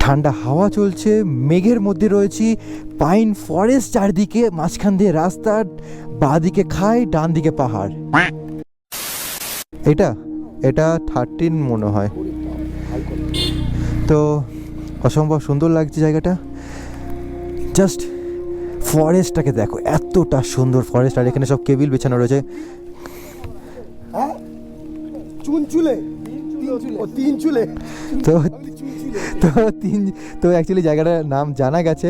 ঠান্ডা হাওয়া চলছে, মেঘের মধ্যে রয়েছি, পাইন ফরেস্ট চারদিকে, মাঝখান দিয়ে রাস্তা, বাঁ দিকে খাই, ডান দিকে পাহাড়। এটা এটা 13 মনে হয়। তো অসম্ভব সুন্দর লাগছে জায়গাটা। জাস্ট ফরেস্টটাকে দেখো, এতটা সুন্দর ফরেস্ট, আর এখানে সব কেবিল বিছানো রয়েছে। তো তো তো অ্যাকচুয়ালি জায়গাটার নাম জানা গেছে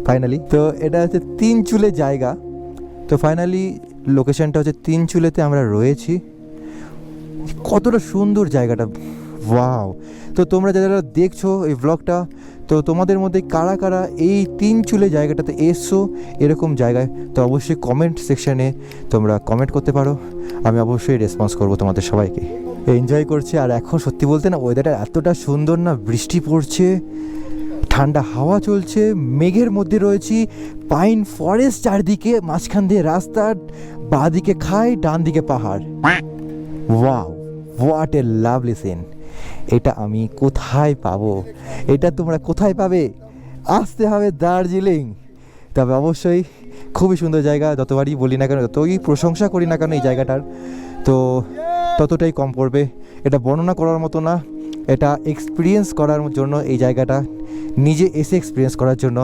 ফাইনালি। তো এটা হচ্ছে 3 চুলে জায়গা। তো ফাইনালি লোকেশনটা হচ্ছে 3 চুলেতে আমরা রয়েছি। কতটা সুন্দর জায়গাটা, ওয়াও। তো তোমরা যারা দেখছো এই ব্লগটা, তো তোমাদের মধ্যে কারা কারা এই 3 চুলে জায়গাটাতে এসছো এরকম জায়গায়, তো অবশ্যই কমেন্ট সেকশানে তোমরা কমেন্ট করতে পারো। আমি অবশ্যই রেসপন্স করবো তোমাদের সবাইকে। এনজয় করছি। আর এখন সত্যি বলতে না, ওয়েদারটা এতটা সুন্দর না, বৃষ্টি পড়ছে, ঠান্ডা হাওয়া চলছে, মেঘের মধ্যে রয়েছি, পাইন ফরেস্ট চারদিকে, মাঝখান দিয়ে রাস্তা, বাঁ দিকে খাই, ডান দিকে পাহাড়। Wow, what a lovely scene. এটা আমি কোথায় পাবো? এটা তোমরা কোথায় পাবে? আসতে হবে দার্জিলিং। তবে অবশ্যই খুবই সুন্দর জায়গা। যতবারই বলি না কেন, যতই প্রশংসা করি না কেন এই জায়গাটার, তো ততটাই কম পড়বে। এটা বর্ণনা করার মতো না, এটা এক্সপিরিয়েন্স করার জন্য এই জায়গাটা, নিজে এসে এক্সপিরিয়েন্স করার জন্য